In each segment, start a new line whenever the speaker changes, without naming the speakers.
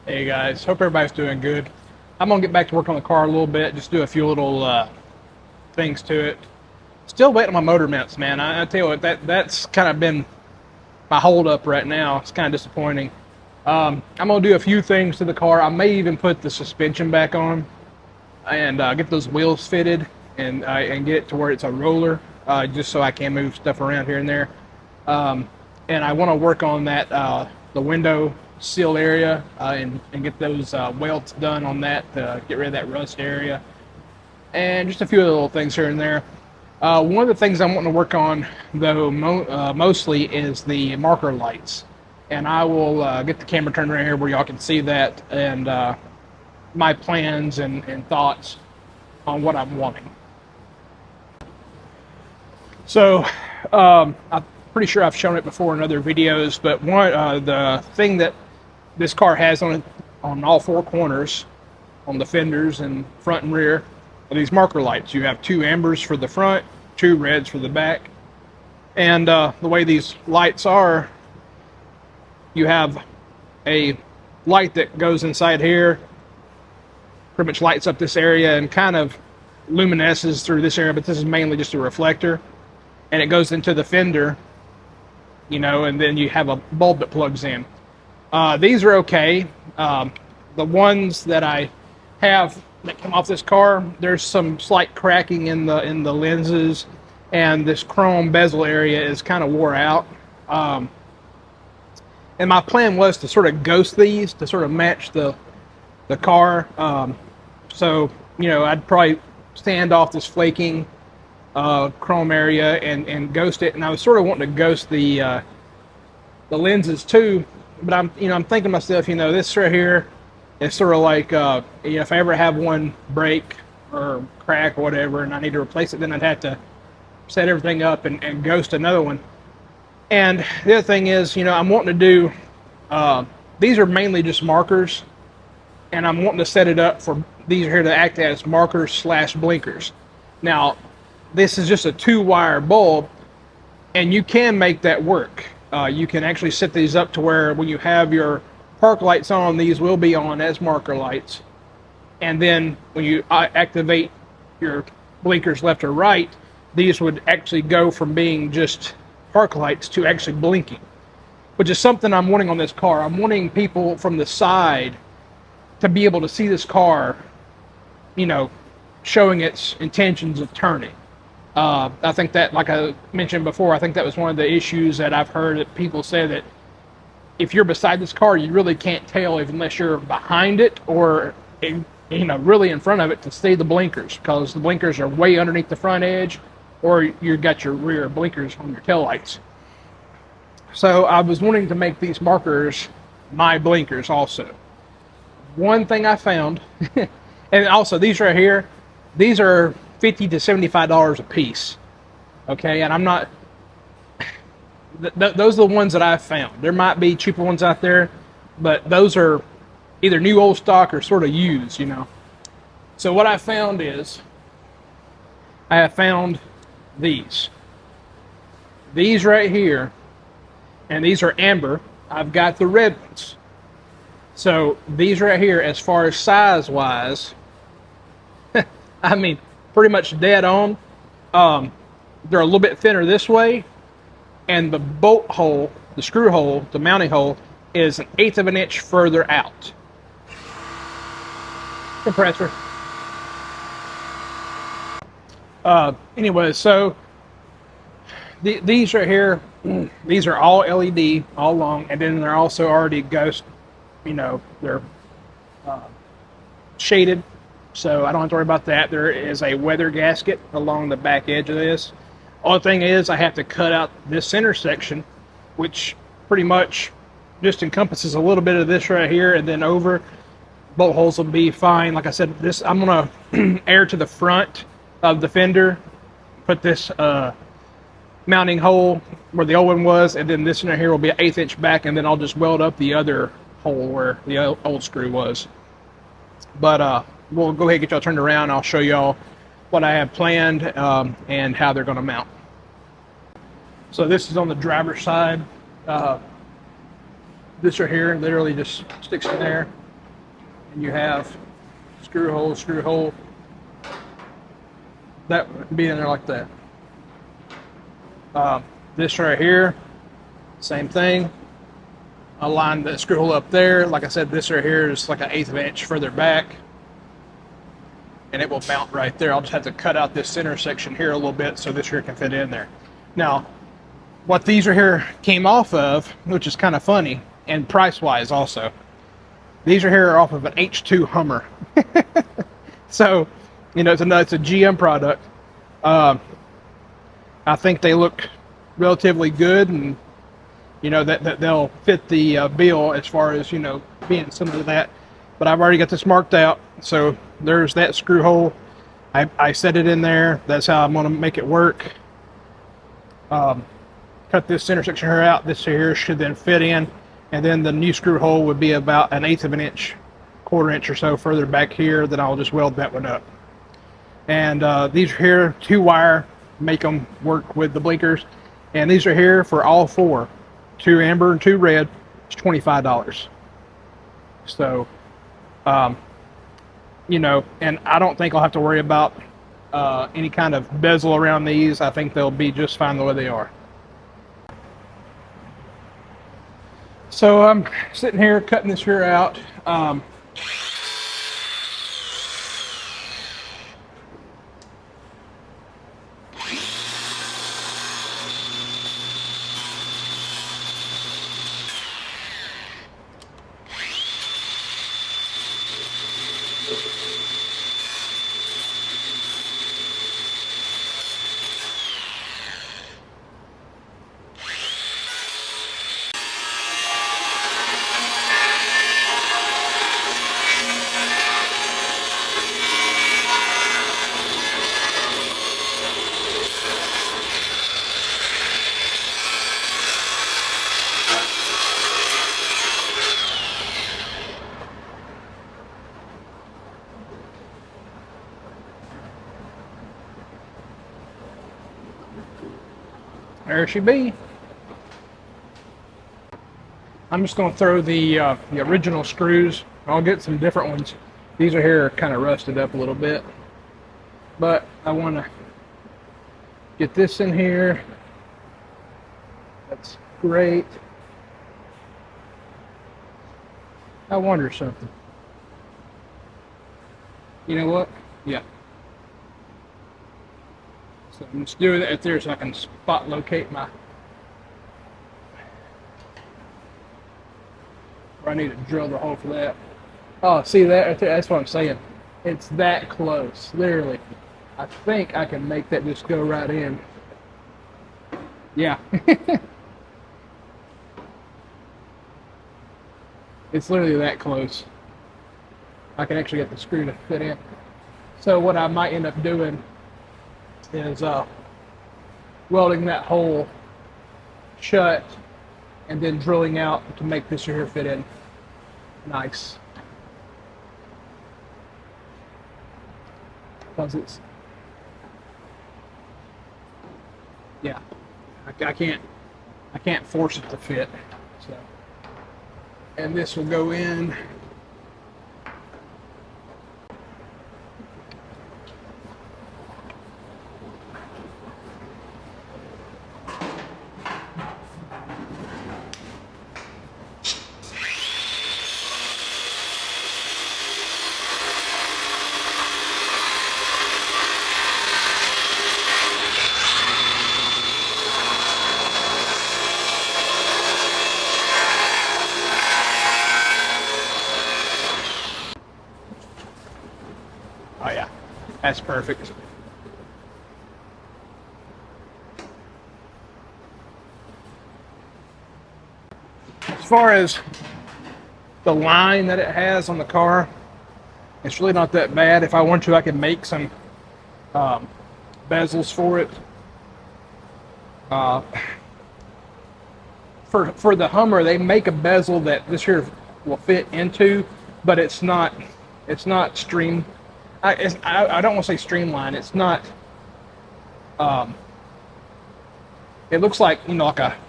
Hey guys, hope everybody's doing good. I'm gonna get back to work on the car a little bit, just do a few little things to it. Still waiting on my motor mounts, man. I tell you what, that's kind of been my hold up right now. It's kind of disappointing. I'm gonna do a few things to the car. I may even put the suspension back on and get those wheels fitted and get it to where it's a roller, just so I can move stuff around here and there. And I want to work on that the window seal area and get those welds done on that to get rid of that rust area, and just a few other little things here and there. One of the things I'm wanting to work on, though, mostly is the marker lights, and I will get the camera turned around here where y'all can see that and my plans and thoughts on what I'm wanting. So, I'm pretty sure I've shown it before in other videos, but the thing that this car has on it, on all four corners, on the fenders and front and rear, are these marker lights. You have two ambers for the front, two reds for the back, and the way these lights are, you have a light that goes inside here, pretty much lights up this area and kind of luminesces through this area, but this is mainly just a reflector, and it goes into the fender, and then you have a bulb that plugs in. These are okay. The ones that I have that come off this car, there's some slight cracking in the lenses, and this chrome bezel area is kind of wore out. And my plan was to sort of ghost these to sort of match the car. So I'd probably sand off this flaking chrome area and ghost it. And I was sort of wanting to ghost the lenses too. But I'm thinking to myself, this right here is sort of like, if I ever have one break or crack or whatever, and I need to replace it, then I'd have to set everything up and ghost another one. And the other thing is, I'm wanting to do, these are mainly just markers, and I'm wanting to set it up for these are here to act as markers / blinkers. Now, this is just a 2-wire bulb, and you can make that work. You can actually set these up to where when you have your park lights on, these will be on as marker lights. And then when you activate your blinkers left or right, these would actually go from being just park lights to actually blinking, which is something I'm wanting on this car. I'm wanting people from the side to be able to see this car, showing its intentions of turning. I think that, like I mentioned before, I think that was one of the issues that I've heard that people say that if you're beside this car, you really can't tell unless you're behind it or really in front of it to see the blinkers, because the blinkers are way underneath the front edge, or you've got your rear blinkers on your taillights. So I was wanting to make these markers my blinkers also. One thing I found, and also these right here, these are $50 to $75 a piece. Okay, and I'm not. Those are the ones that I've found. There might be cheaper ones out there, but those are either new old stock or sort of used. So what I found is, I have found these. These right here, and these are amber. I've got the red ones. So these right here, as far as size-wise, I mean, pretty much dead on. They're a little bit thinner this way, and the bolt hole, the screw hole, the mounting hole, is 1/8 of an inch further out. Compressor. Anyway, so these right here, these are all LED, all long, and then they're also already ghost. They're shaded. So I don't have to worry about that. There is a weather gasket along the back edge of this. Only thing is I have to cut out this center section, which pretty much just encompasses a little bit of this right here, and then over. Bolt holes will be fine. Like I said, this I'm gonna air to the front of the fender, put this mounting hole where the old one was, and then this one right here will be an 1/8 inch back, and then I'll just weld up the other hole where the old screw was. But we'll go ahead and get y'all turned around. I'll show y'all what I have planned and how they're going to mount. So this is on the driver's side. This right here literally just sticks in there. and you have screw hole. That would be in there like that. This right here, same thing. I lined that screw hole up there. Like I said, this right here is like an 1/8 of an inch further back, and it will mount right there. I'll just have to cut out this center section here a little bit so this here can fit in there. Now, what these right here came off of, which is kind of funny, and price-wise also, these right here are off of an H2 Hummer. So, you know, it's a GM product. I think they look relatively good, and you know that they'll fit the bill as far as, you know, being similar to that. But I've already got this marked out, so there's that screw hole. I set it in there. That's how I'm going to make it work. Cut this center section here out. This here should then fit in, and then the new screw hole would be about an 1/8 of an inch, 1/4 inch or so further back here. Then I'll just weld that one up. And these are here, 2-wire, make them work with the blinkers. And these are here for all 4, 2 amber and 2 red. It's $25. So, you know, and I don't think I'll have to worry about any kind of bezel around these. I think they'll be just fine the way they are. So I'm sitting here cutting this here out. There she be. I'm just going to throw the original screws. I'll get some different ones. These are here kind of rusted up a little bit, but I want to get this in here. That's great. I wonder something. You know what? Yeah. So I'm just doing that there so I can spot locate my. Or I need to drill the hole for that. Oh, see that right there? That's what I'm saying. It's that close, literally. I think I can make that just go right in. Yeah. It's literally that close. I can actually get the screw to fit in. So what I might end up doing is welding that hole shut and then drilling out to make this here fit in nice. Because it's, yeah, I can't force it to fit. So, and this will go in. Oh yeah, that's perfect. As far as the line that it has on the car, it's really not that bad. If I want to, I can make some bezels for it. For the Hummer, they make a bezel that this here will fit into, but it's not stream. I don't want to say streamlined. It's not. It looks like, you know,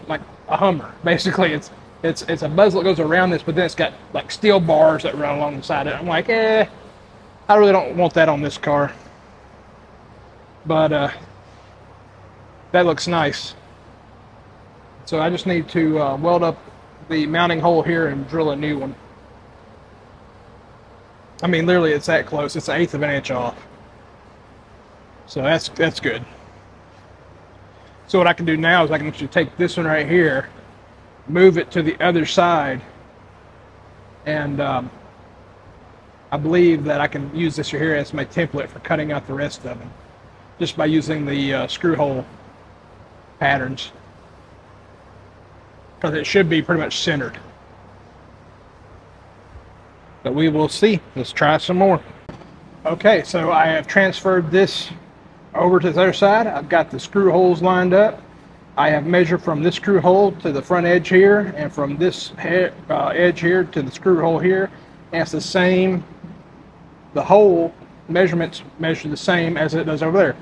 like a Hummer. Basically, It's a bezel that goes around this, but then it's got like steel bars that run along the side of it. I'm like, I really don't want that on this car. But that looks nice. So I just need to weld up the mounting hole here and drill a new one. I mean, literally, it's that close. It's 1/8 of an inch off. So that's good. So what I can do now is I can actually take this one right here, move it to the other side, and I believe that I can use this here as my template for cutting out the rest of them, just by using the screw hole patterns, because it should be pretty much centered. But we will see. Let's try some more. Okay, so I have transferred this over to the other side. I've got the screw holes lined up. I have measured from this screw hole to the front edge here, and from this edge here to the screw hole here. And it's the same. The hole measurements measure the same as it does over there.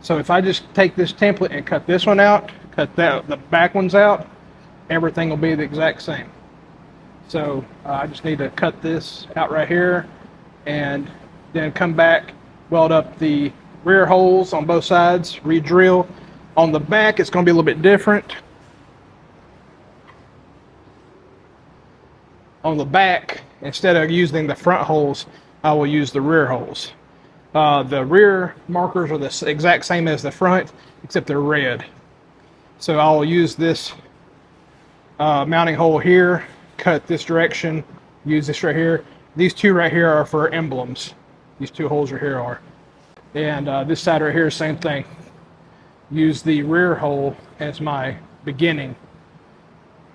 So if I just take this template and cut this one out, cut the back ones out, everything will be the exact same. So I just need to cut this out right here, and then come back, weld up the rear holes on both sides, re-drill. On the back, it's going to be a little bit different. On the back, instead of using the front holes, I will use the rear holes. The rear markers are the exact same as the front, except they're red. So I'll use this mounting hole here, cut this direction, use this right here. These two right here are for emblems. These two holes right here are. And this side right here, same thing. Use the rear hole as my beginning.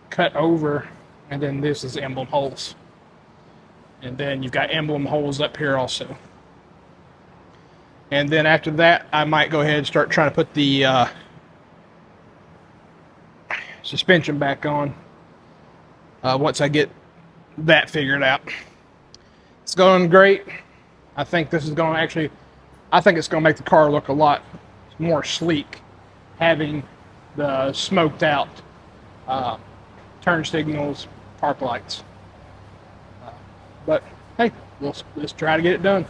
Cut over, and then this is emblem holes. And then you've got emblem holes up here also. And then after that, I might go ahead and start trying to put the suspension back on once I get that figured out. It's going great. I think this is going to actually, I think it's going to make the car look a lot more sleek, having the smoked out turn signals, park lights. But hey, let's try to get it done.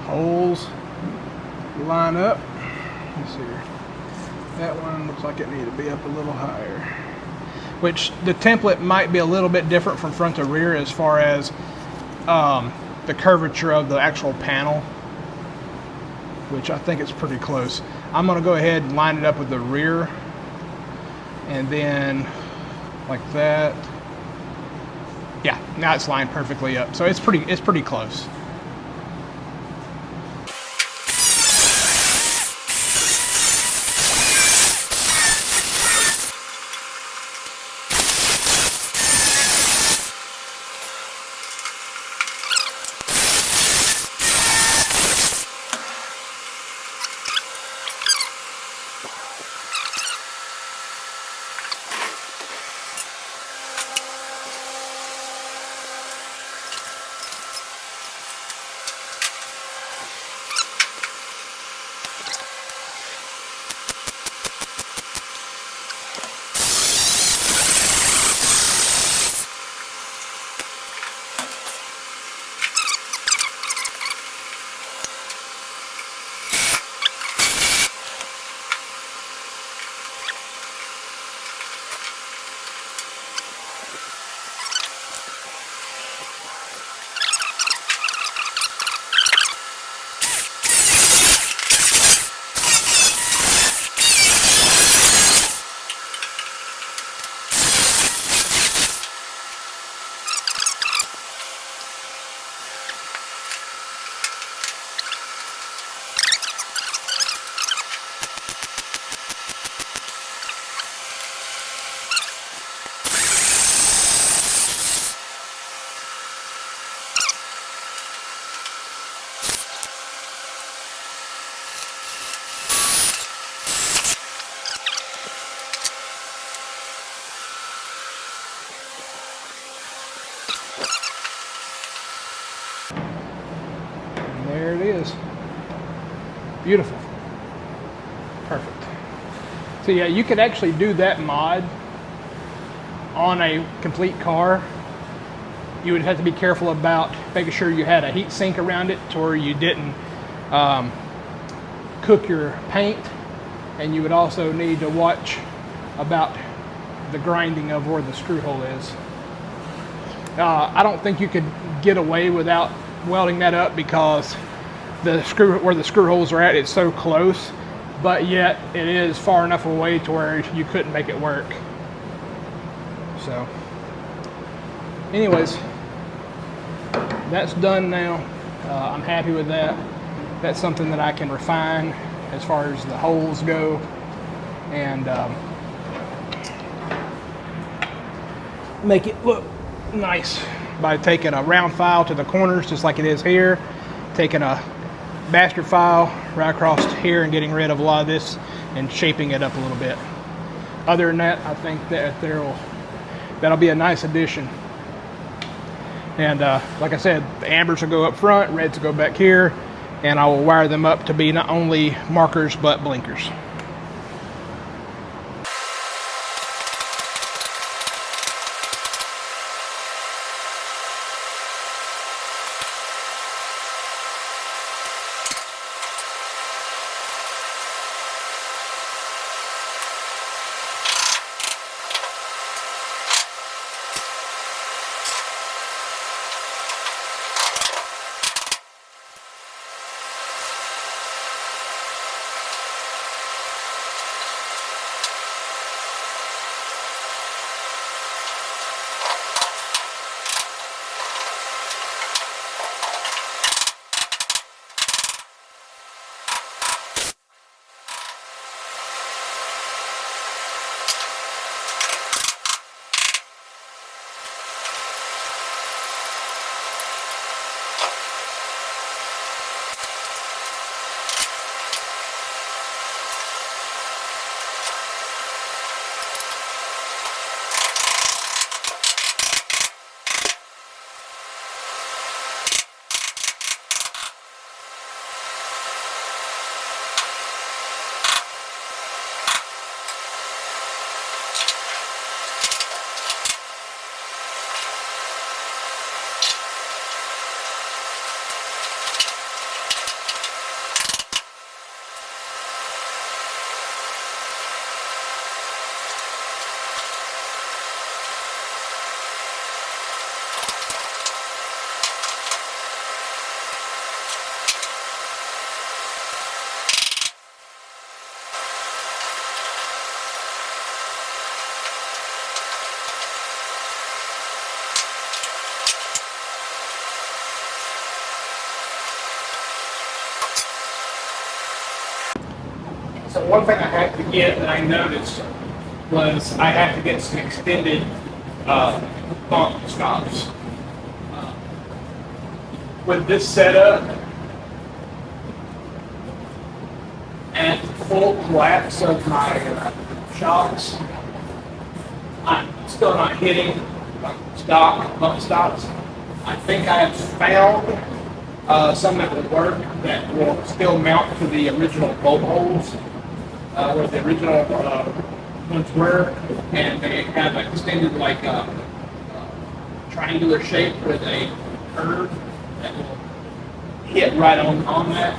Holes line up. Let's see here. That one looks like it needed to be up a little higher. Which the template might be a little bit different from front to rear as far as the curvature of the actual panel, which I think is pretty close. I'm going to go ahead and line it up with the rear, and then like that. Yeah, now it's lined perfectly up. So it's pretty close. Beautiful. Perfect. So yeah, you could actually do that mod on a complete car. You would have to be careful about making sure you had a heat sink around it to where you didn't cook your paint, and you would also need to watch about the grinding of where the screw hole is. I don't think you could get away without welding that up because where the screw holes are at, it's so close, but yet it is far enough away to where you couldn't make it work. So anyways, that's done now. I'm happy with that. That's something that I can refine as far as the holes go, and make it look nice by taking a round file to the corners just like it is here, taking a bastard file right across here and getting rid of a lot of this and shaping it up a little bit. Other than that, I think that that'll be a nice addition. And like I said, the ambers will go up front, reds will go back here, and I will wire them up to be not only markers but blinkers. So one thing I had to get that I noticed was I had to get some extended bump stops. With this setup and full collapse of my shocks, I'm still not hitting stock bump stops. I think I have found some that will work that will still mount to the original bolt holes where the original ones were, and they have an extended like triangular shape with a curve that will hit right on that.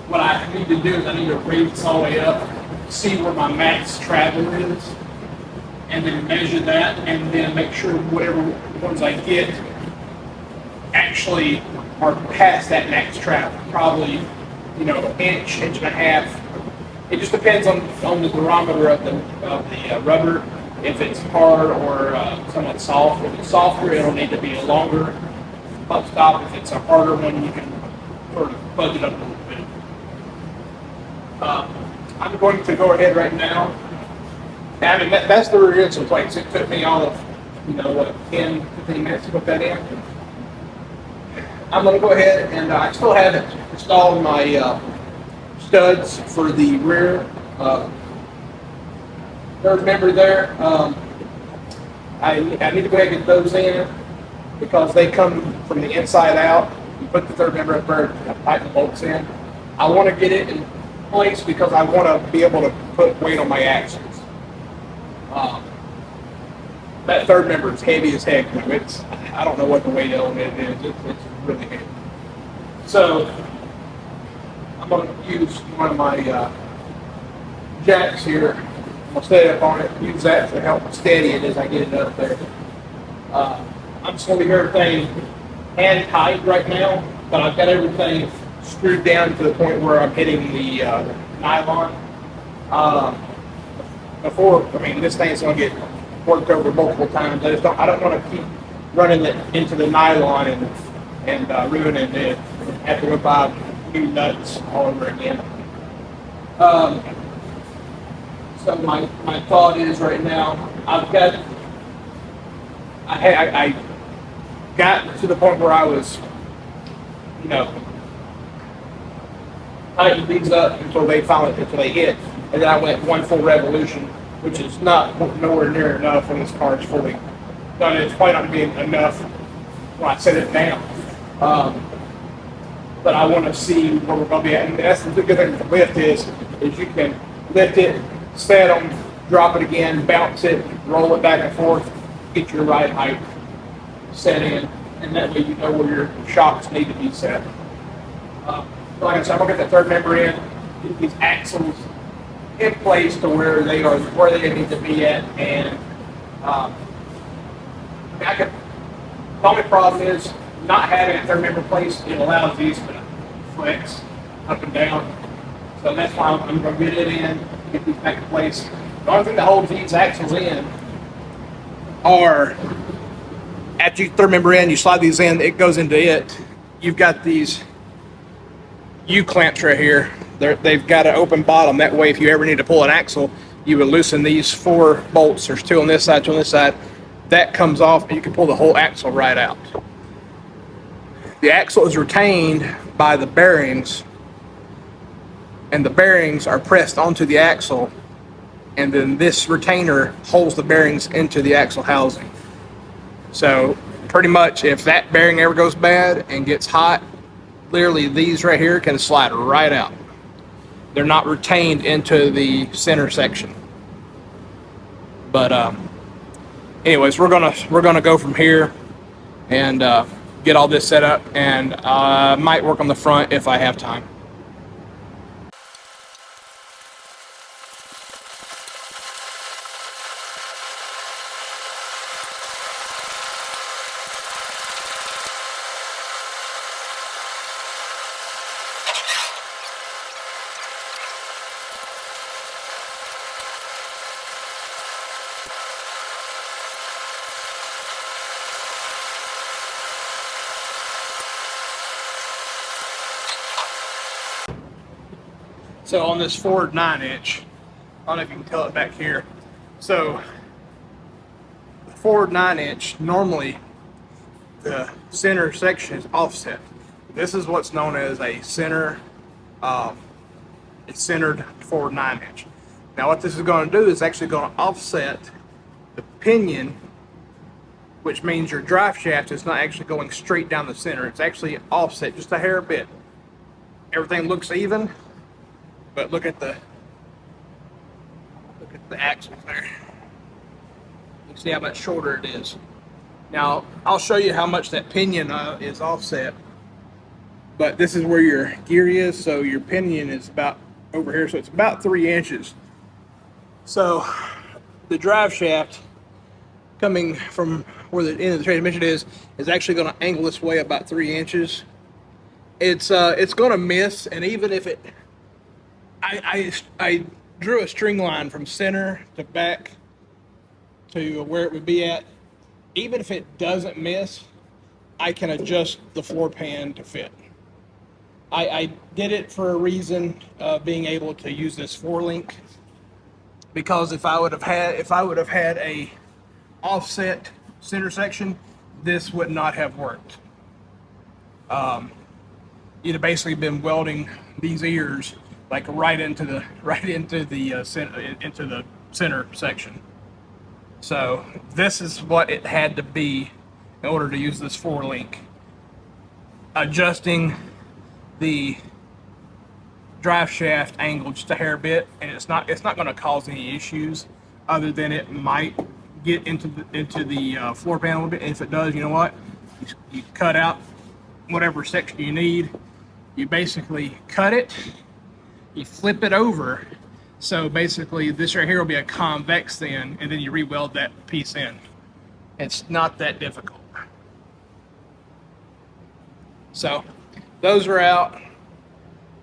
What I need to do is I need to raise this all the way up, see where my max travel is, and then measure that, and then make sure whatever ones I get actually are past that max travel. Probably, inch and a half. It just depends on the barometer of the rubber, if it's hard or somewhat soft. If it's softer, it'll need to be a longer pump stop. If it's a harder one, you can sort of fudge it up a little bit. I'm going to go ahead right now. I mean, that's the rear engine plates. It took me all of 10, 15 minutes to put that in. I'm going to go ahead and I still haven't installed my studs for the rear third member there. I need to go ahead and get those in because they come from the inside out. You put the third member up there and tighten the bolts in. I want to get it in place because I want to be able to put weight on my axles. Um, that third member is heavy as heck. I don't know what the weight on it is. It's really heavy. So I'm going to use one of my jacks here. I'm going to set up on it, use that to help steady it as I get it up there. I'm just going to leave everything hand tight right now, but I've got everything screwed down to the point where I'm hitting the nylon. This thing's going to get worked over multiple times. I don't want to keep running it into the nylon and ruining it. Have to go buy new nuts all over again. So my thought is right now, I got to the point where I was, tighten these up until they hit, and then I went one full revolution, which is nowhere near enough when this car is fully done. It's probably not being enough when I set it down. But I want to see where we're going to be at. And that's the good thing with the lift is you can lift it, set them, drop it again, bounce it, roll it back and forth, get your right height set in, and that way you know where your shocks need to be set. Like I said, I'm going to get that third member in, get these axles in place to where they need to be at, and the only problem is not having a third member placed. It allows these to flex up and down, so that's why I'm going to get it in, get these back in place. The only thing that holds these axles in are, after you third member in, you slide these in, it goes into it. You've got these U-clamps right here. They've got an open bottom. That way, if you ever need to pull an axle, you would loosen these 4 bolts. There's 2 on this side, 2 on this side. That comes off, and you can pull the whole axle right out. The axle is retained by the bearings, and the bearings are pressed onto the axle, and then this retainer holds the bearings into the axle housing. So pretty much if that bearing ever goes bad and gets hot, literally these right here can slide right out. They're not retained into the center section. But anyways, we're gonna go from here and get all this set up, and I might work on the front if I have time. So on this Ford 9-inch, I don't know if you can tell it back here. So the Ford 9-inch, normally the center section is offset. This is what's known as a centered Ford 9-inch. Now what this is going to do is actually going to offset the pinion, which means your drive shaft is not actually going straight down the center. It's actually offset just a hair bit. Everything looks even. But look at the axles there. You can see how much shorter it is. Now I'll show you how much that pinion is offset. But this is where your gear is, so your pinion is about over here, so it's about 3 inches. So the drive shaft coming from where the end of the transmission is actually going to angle this way about 3 inches. It's going to miss, and even if it I drew a string line from center to back to where it would be at. Even if it doesn't miss, I can adjust the floor pan to fit. I did it for a reason of being able to use this 4-link, because if I would have had a offset center section, this would not have worked. You'd have basically been welding these ears like right into the center section. So this is what it had to be in order to use this 4-link. Adjusting the drive shaft angled just a hair bit, and it's not going to cause any issues, other than it might get into the floor pan a little bit. And if it does, you know what? You cut out whatever section you need. You basically cut it, you flip it over, so basically this right here will be a convex then, and then you re-weld that piece in. It's not that difficult. So those are out. You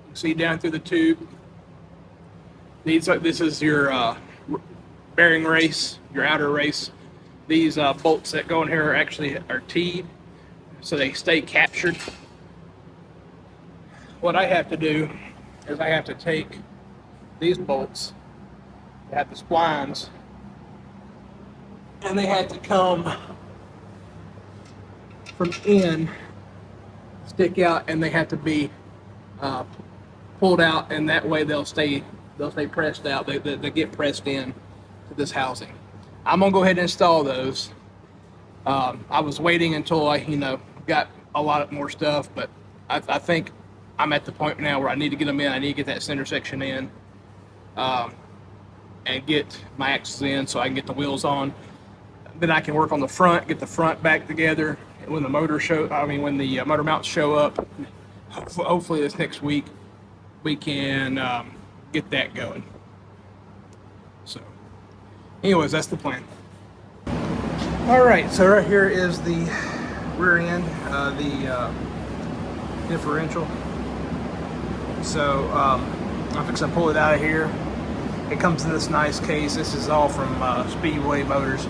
can see down through the tube. This is your bearing race, your outer race. These bolts that go in here are teed, so they stay captured. What I have to do is I have to take these bolts, they have the splines, and they have to come from in, stick out, and they have to be pulled out, and that way they'll stay pressed out. They get pressed in to this housing. I'm gonna go ahead and install those. I was waiting until I got a lot more stuff, but I think I'm at the point now where I need to get them in. I need to get that center section in, and get my axles in so I can get the wheels on. Then I can work on the front, get the front back together. And when the motor mounts show up, hopefully this next week, we can get that going. So, anyways, that's the plan. All right, so right here is the rear end, the differential. So I'm fixing to pull it out of here. It comes in this nice case. This is all from Speedway Motors.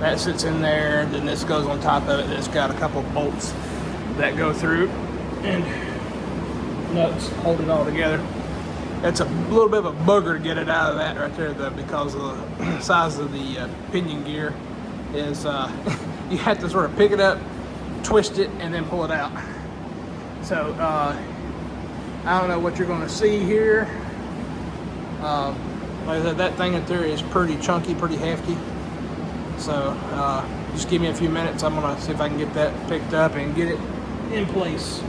That sits in there, then this goes on top of it. It's got a couple of bolts that go through and nuts hold it all together. It's a little bit of a bugger to get it out of that right there, though, because of the size of the pinion gear. Is you have to sort of pick it up, twist it, and then pull it out. So I don't know what you're going to see here. Like I said, that thing in there is pretty chunky, pretty hefty. So just give me a few minutes. I'm going to see if I can get that picked up and get it in place.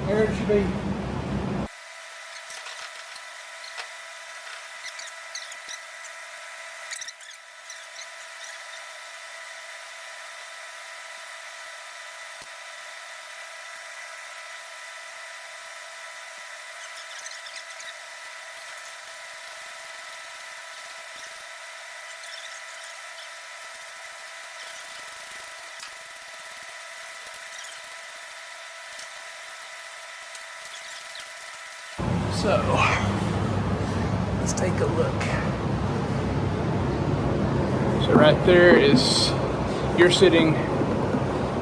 There it should be. So, let's take a look. So right there is, you're sitting,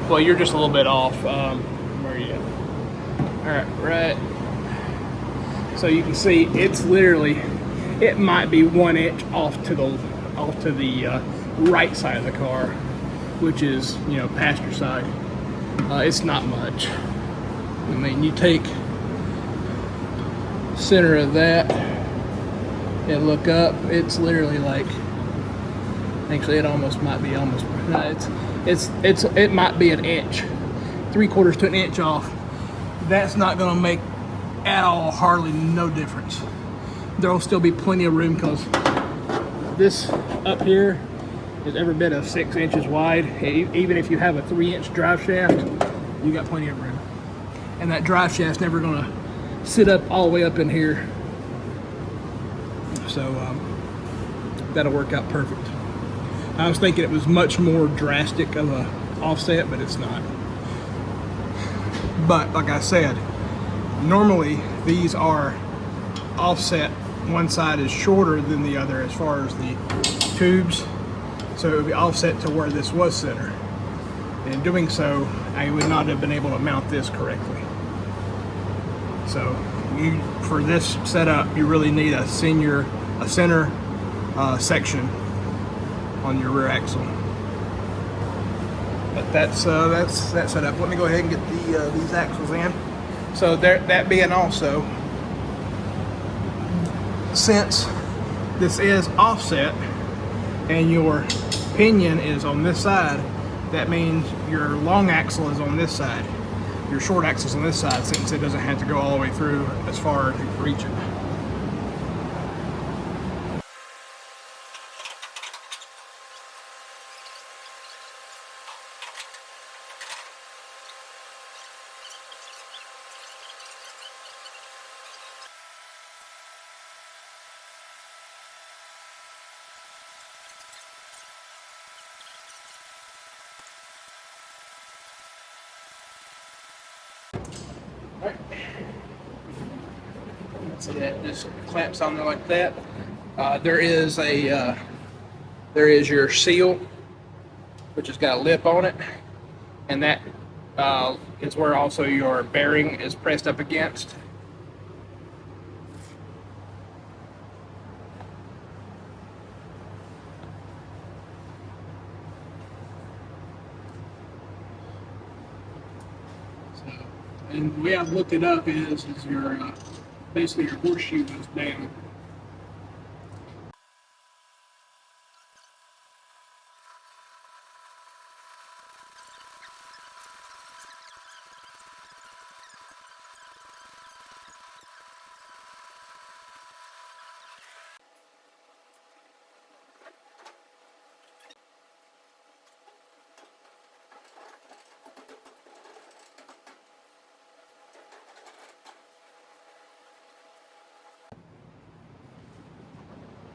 well, you're just a little bit off. Where are you at? All right. So you can see it's literally, it might be 1 inch off to the right side of the car, which is, passenger side. It's not much. I mean, you take center of that and look up, it's literally like, actually it almost might be no, it might be 1 inch, 3/4 to 1 inch off. That's not going to make at all, hardly no difference. There'll still be plenty of room, because this up here is every bit of 6 inches wide. Even if you have a 3-inch drive shaft, you got plenty of room, and that drive shaft's never going to sit up all the way up in here. So that'll work out perfect. I was thinking it was much more drastic of a offset, but it's not. But like I said, normally these are offset, one side is shorter than the other as far as the tubes, so it would be offset to where this was center. And in doing so, I would not have been able to mount this correctly. So for this setup, you really need a center section on your rear axle. But that's that setup. Let me go ahead and get these axles in. So that being also, since this is offset and your pinion is on this side, that means your long axle is on this side. Your short axle is on this side, since it doesn't have to go all the way through as far as you can reach it. So that just clamps on there like that. There is your seal, which has got a lip on it, and that is where also your bearing is pressed up against. So, and the way I've looked it up is your basically your horseshoe goes down.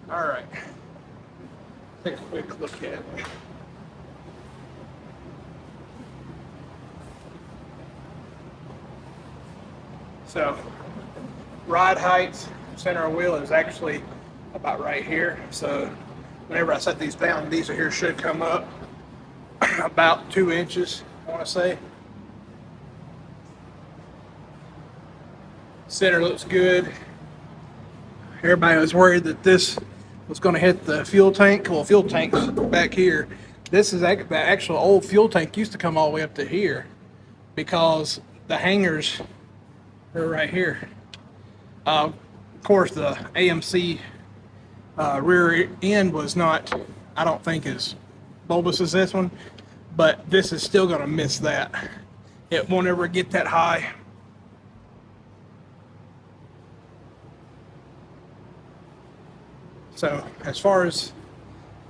All right, take a quick look at it. So, ride height, center of wheel is actually about right here. So, whenever I set these down, these are here should come up about 2 inches, I want to say. Center looks good. Everybody was worried that this was going to hit the fuel tank. Well, fuel tank's back here. This is the actual old fuel tank used to come all the way up to here because the hangers are right here. Of course, the AMC rear end was not, I don't think, as bulbous as this one, but this is still going to miss that. It won't ever get that high. So as far as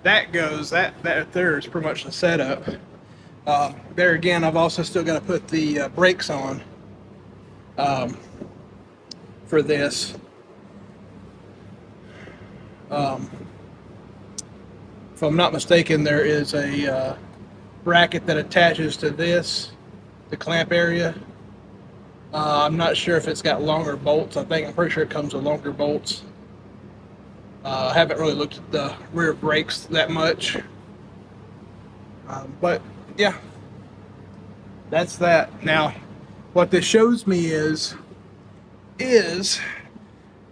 that goes, that there is pretty much the setup. There again, I've also still got to put the brakes on for this. If I'm not mistaken, there is a bracket that attaches to this, the clamp area. I'm not sure if it's got longer bolts. I'm pretty sure it comes with longer bolts. I haven't really looked at the rear brakes that much, but yeah, that's that. Now, what this shows me is if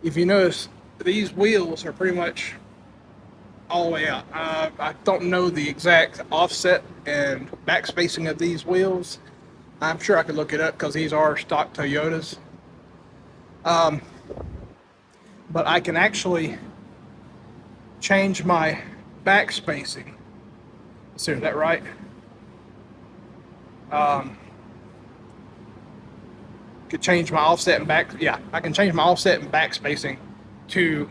you notice, these wheels are pretty much all the way out. I don't know the exact offset and back spacing of these wheels. I'm sure I could look it up because these are stock Toyotas. But I can actually change my back spacing. Let's see, is that right? Could change my offset and back. Yeah, I can change my offset and back spacing to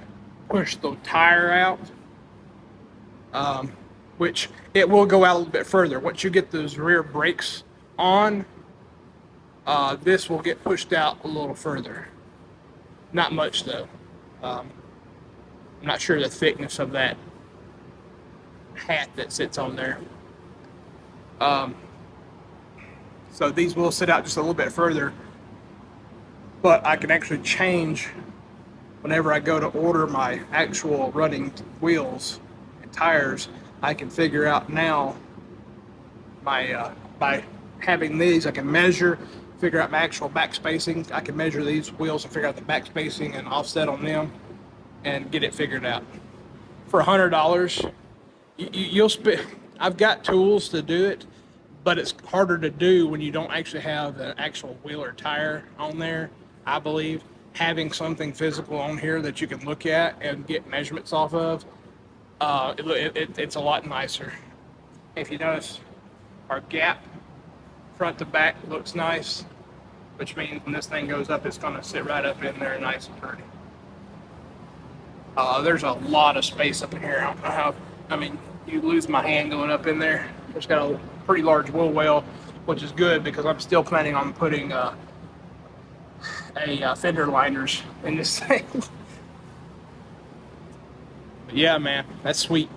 push the tire out, which it will go out a little bit further. Once you get those rear brakes on, this will get pushed out a little further. Not much though. I'm not sure the thickness of that hat that sits on there. So these will sit out just a little bit further, but I can actually change whenever I go to order my actual running wheels and tires. I can figure out now my by having these, I can measure figure out my actual back spacing. I can measure these wheels and figure out the back spacing and offset on them and get it figured out. For $100, you'll spend. I've got tools to do it, but it's harder to do when you don't actually have an actual wheel or tire on there. I believe having something physical on here that you can look at and get measurements off of, it's a lot nicer. If you notice, our gap front to back looks nice, which means when this thing goes up, it's going to sit right up in there nice and pretty. There's a lot of space up in here. I don't know how, I mean, you lose my hand going up in there. It's got a pretty large wheel well, which is good because I'm still planning on putting fender liners in this thing. But yeah, man, that's sweet.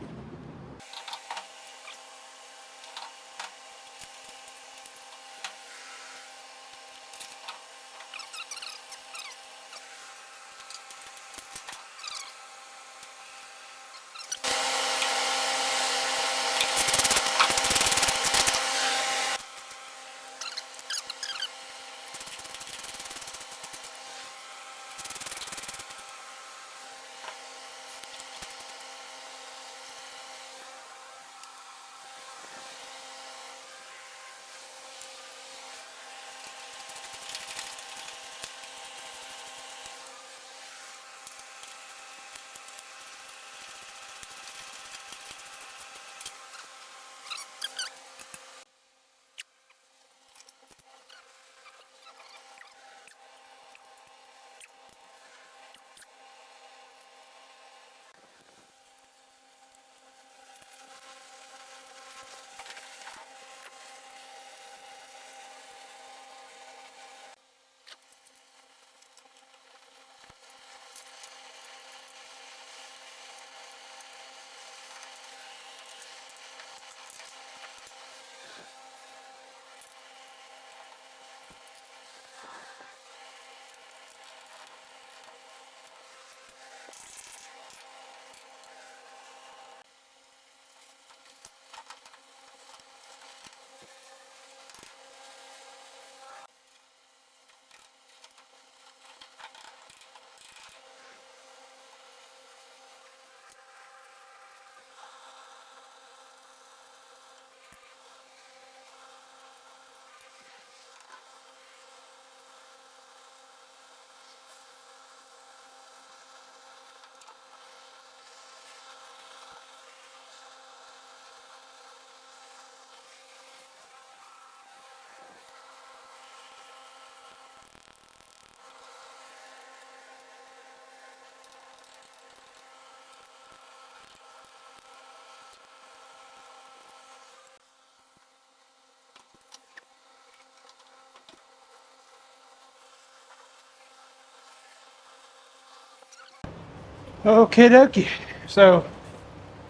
Okay, dokie. So,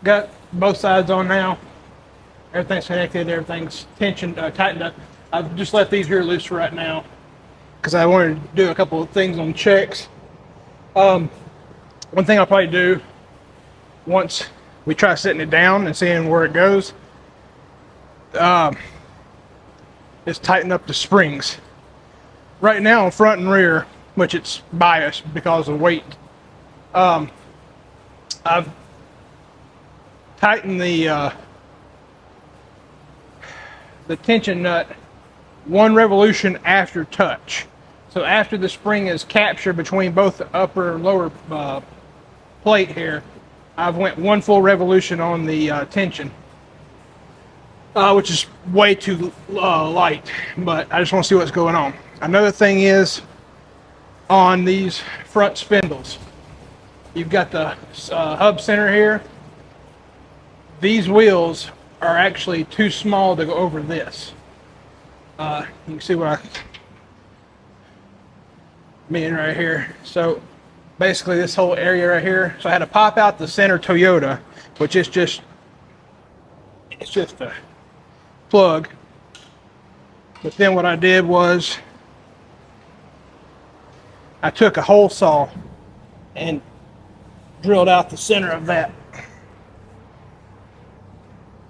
got both sides on now. Everything's connected. Everything's tightened up. I've just left these here loose right now because I wanted to do a couple of things on checks. One thing I'll probably do once we try setting it down and seeing where it goes is tighten up the springs. Right now, on front and rear, which it's biased because of weight, I've tightened the tension nut one revolution after touch. So after the spring is captured between both the upper and lower plate here, I've went one full revolution on the tension, which is way too light, but I just want to see what's going on. Another thing is on these front spindles. You've got the hub center here. These wheels are actually too small to go over this. You can see what I mean right here. So basically this whole area right here. So I had to pop out the center Toyota, which is just, it's just a plug. But then what I did was I took a hole saw and drilled out the center of that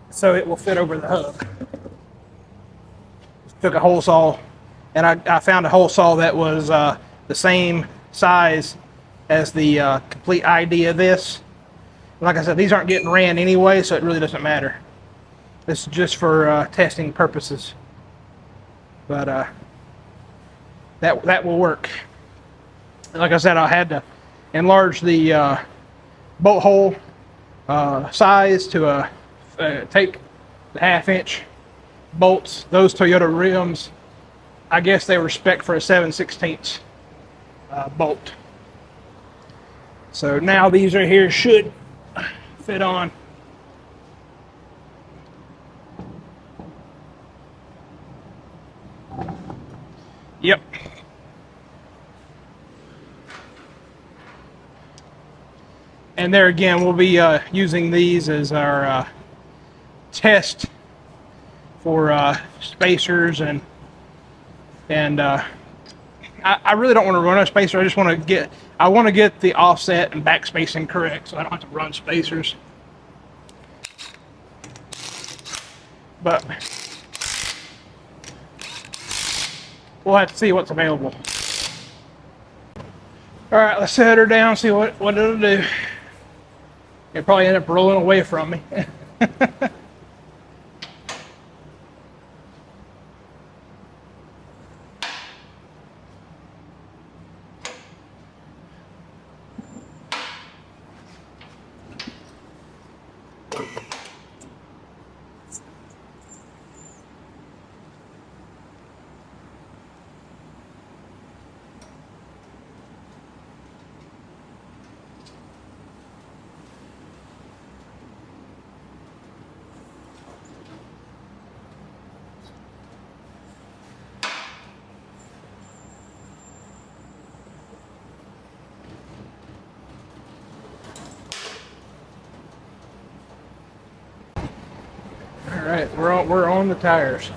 so it will fit over the hub. Took a hole saw, and I found a hole saw that was the same size as the complete ID of this. Like I said, these aren't getting ran anyway, so it really doesn't matter. This is just for testing purposes. But that will work. And like I said, I had to enlarge the bolt hole size to take the 1/2-inch bolts. Those Toyota rims, I guess they were spec for a 7/16 bolt. So now these right here should fit on. Yep. And there again, we'll be using these as our test for spacers and I really don't want to run a spacer. I just want to get the offset and back spacing correct, so I don't have to run spacers. But we'll have to see what's available. All right, let's set her down, see what it'll do. It'll probably end up rolling away from me. All right, we're on the tires.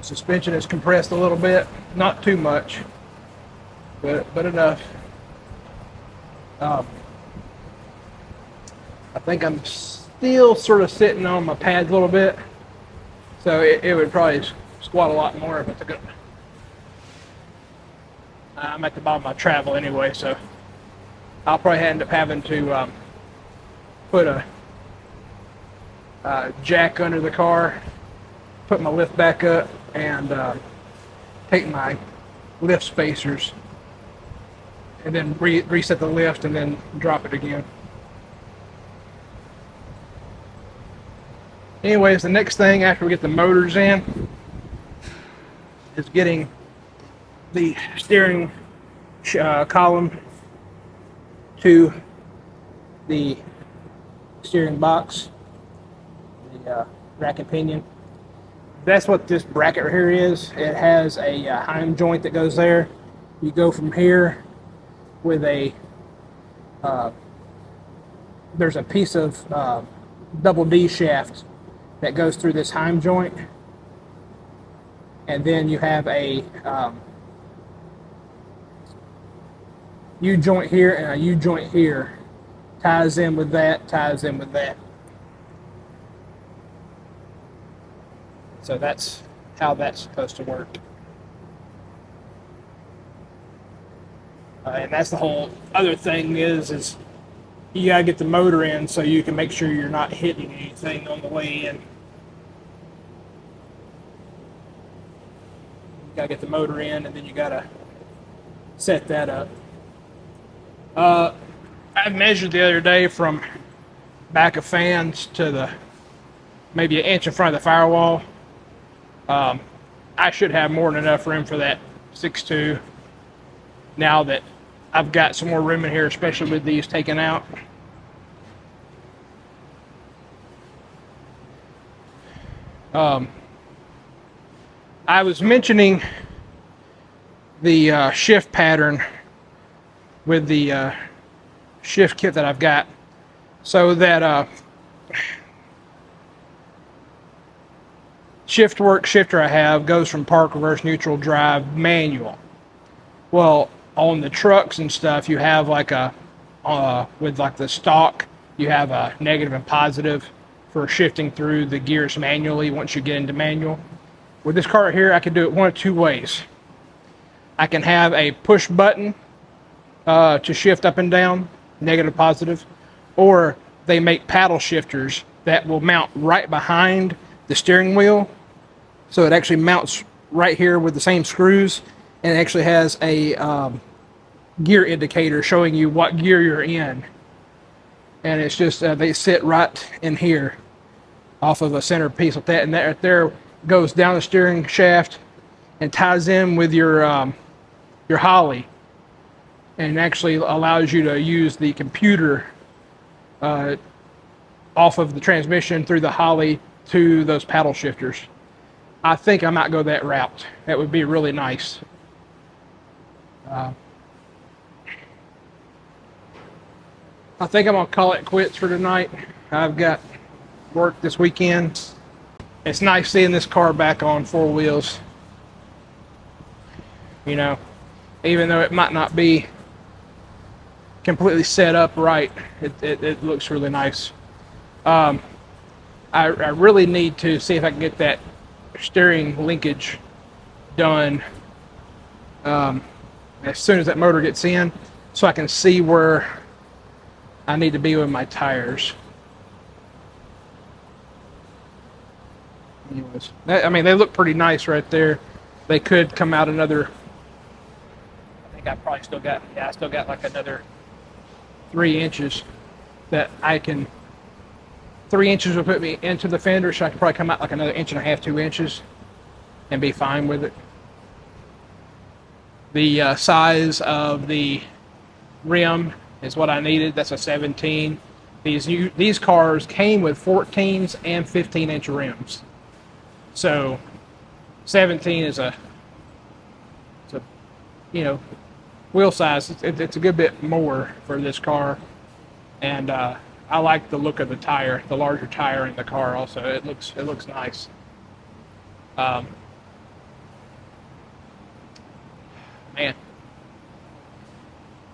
Suspension is compressed a little bit, not too much, but enough. I think I'm still sort of sitting on my pads a little bit, so it would probably squat a lot more if it's a good. I'm at the bottom of my travel anyway, so I'll probably end up having to put a jack under the car, put my lift back up, and take my lift spacers, and then reset the lift, and then drop it again. Anyways, the next thing after we get the motors in is getting the steering column to the steering box, the rack and pinion. That's what this bracket right here is. It has a Heim joint that goes there. You go from here with a there's a piece of double D shaft that goes through this Heim joint, and then you have a U joint here and a U joint here. Ties in with that, ties in with that. So that's how that's supposed to work. And that's the whole other thing is you gotta get the motor in so you can make sure you're not hitting anything on the way in. You gotta get the motor in, and then you gotta set that up. I measured the other day from back of fans to maybe an inch in front of the firewall. I should have more than enough room for that 6.2 now that I've got some more room in here, especially with these taken out. I was mentioning the shift pattern with the shift kit that I've got, so that shift work shifter I have goes from park, reverse, neutral, drive, manual. Well, on the trucks and stuff, you have like a with like the stock, you have a negative and positive for shifting through the gears manually once you get into manual. With this car right here, I can do it one of two ways. I can have a push button to shift up and down, negative, positive, or they make paddle shifters that will mount right behind the steering wheel. So it actually mounts right here with the same screws, and it actually has a gear indicator showing you what gear you're in. And it's just, they sit right in here off of a center piece like that. And that right there goes down the steering shaft and ties in with your Holly, and actually allows you to use the computer off of the transmission through the Holly to those paddle shifters. I think I might go that route. That would be really nice. I think I'm gonna call it quits for tonight. I've got work this weekend. It's nice seeing this car back on four wheels. You know, even though it might not be completely set up right, it looks really nice. I really need to see if I can get that steering linkage done as soon as that motor gets in, so I can see where I need to be with my tires. Anyways, I mean, they look pretty nice right there. They could come out another, I think I probably still got, I still got like another 3 inches that I can, 3 inches will put me into the fender, so I can probably come out like another 1.5 inches, 2 inches and be fine with it. The size of the rim is what I needed. That's a 17. These cars came with 14s and 15-inch rims. So 17 is a you know, wheel size. It's a good bit more for this car, and I like the look of the tire, the larger tire in the car. Also, it looks nice. Man,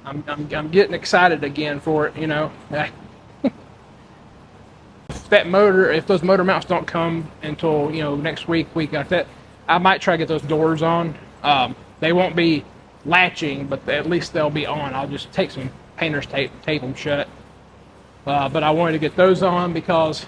I'm getting excited again for it. You know, that motor, if those motor mounts don't come until, you know, next week like that, I might try to get those doors on. They won't be latching, but at least they'll be on. I'll just take some painter's tape, tape them shut. But I wanted to get those on because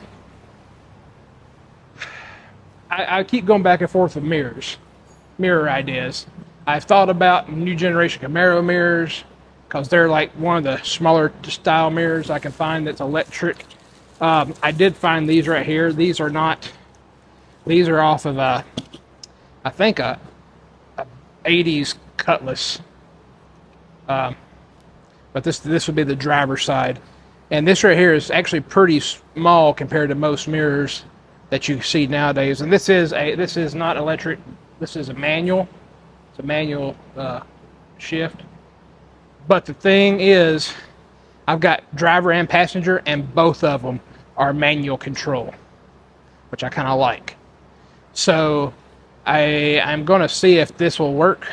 I keep going back and forth with mirror ideas. I've thought about new generation Camaro mirrors because they're like one of the smaller style mirrors I can find that's electric. I did find these right here. These are not, these are off of I think a 80s Cutlass. But this would be the driver's side. And this right here is actually pretty small compared to most mirrors that you see nowadays. And this is not electric. This is a manual. It's a manual shift. But the thing is, I've got driver and passenger, and both of them are manual control, which I kind of like. So I'm going to see if this will work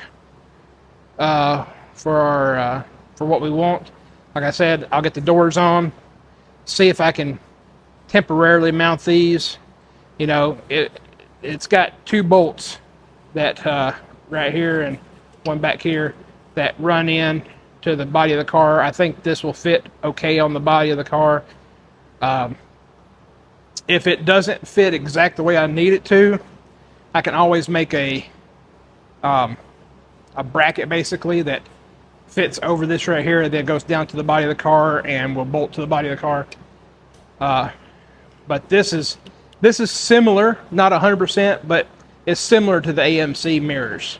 for what we want. Like I said, I'll get the doors on, see if I can temporarily mount these. You know, it's got 2 bolts that right here and one back here that run in to the body of the car. I think this will fit okay on the body of the car. If it doesn't fit exact the way I need it to, I can always make a bracket basically that fits over this right here, and then goes down to the body of the car and will bolt to the body of the car. But this is similar, not 100%, but it's similar to the AMC mirrors.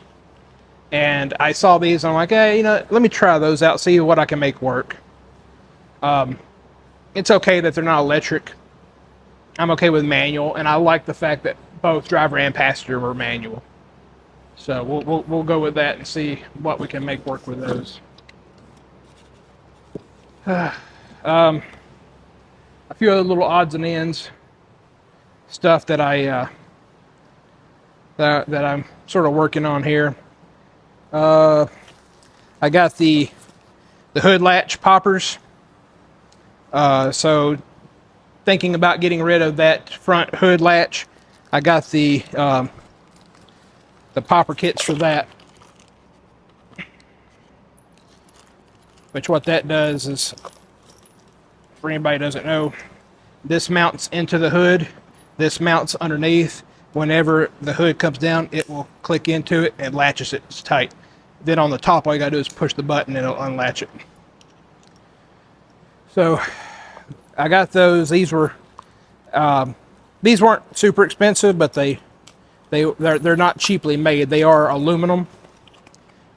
And I saw these, and I'm like, hey, you know, let me try those out, see what I can make work. It's okay that they're not electric. I'm okay with manual, and I like the fact that both driver and passenger were manual. So we'll go with that and see what we can make work with those. A few other little odds and ends, stuff that that I'm sort of working on here. I got the hood latch poppers. So thinking about getting rid of that front hood latch, I got the popper kits for that. which what that does is, for anybody who doesn't know, this mounts into the hood, this mounts underneath. Whenever the hood comes down, it will click into it and latches it tight. Then on the top, all you gotta do is push the button and it'll unlatch it. So I got those. These weren't super expensive, but they're not cheaply made. They are aluminum,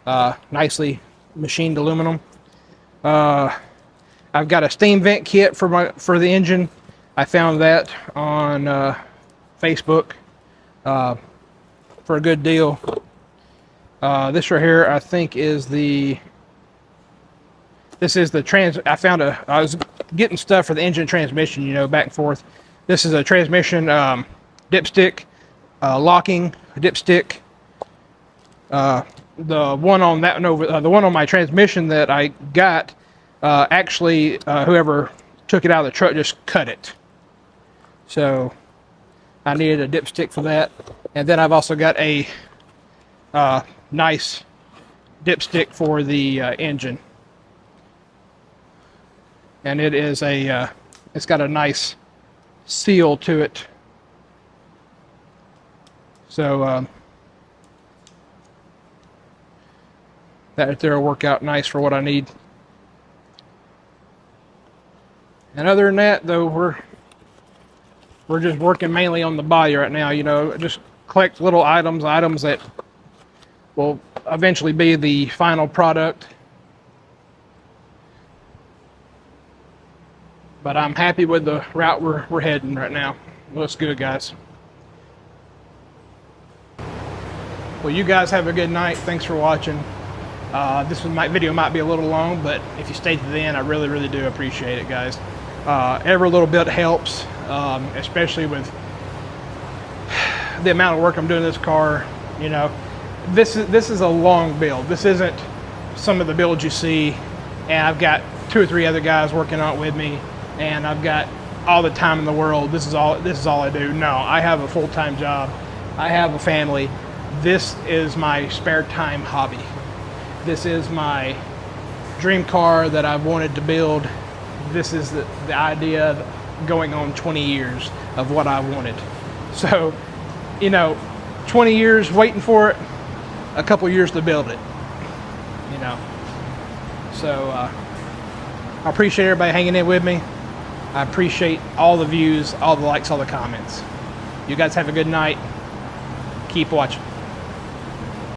nicely machined aluminum. I've got a steam vent kit for the engine. I found that on Facebook for a good deal. This right here, I think, is the I was getting stuff for the engine transmission, you know, back and forth. This is a transmission dipstick, locking dipstick. The one on that one over, the one on my transmission that I got, actually, whoever took it out of the truck just cut it. So I needed a dipstick for that. And then I've also got a nice dipstick for the engine. And it is it's got a nice seal to it. So that right there will work out nice for what I need. And other than that, though, we're just working mainly on the body right now. You know, just collect little items that will eventually be the final product. But I'm happy with the route we're heading right now. Looks good, guys. Well, you guys have a good night. Thanks for watching. This video might be a little long, but if you stayed to the end, I really, really do appreciate it, guys. Every little bit helps, especially with the amount of work I'm doing in this car. You know, this is a long build. This isn't some of the builds you see, and I've got 2 or 3 other guys working on it with me, and I've got all the time in the world. This is all I do. No, I have a full-time job. I have a family. This is my spare time hobby. This is my dream car that I've wanted to build. This is the idea going on 20 years of what I wanted. So, you know, 20 years waiting for it, a couple years to build it, you know. So I appreciate everybody hanging in with me. I appreciate all the views, all the likes, all the comments. You guys have a good night. Keep watching.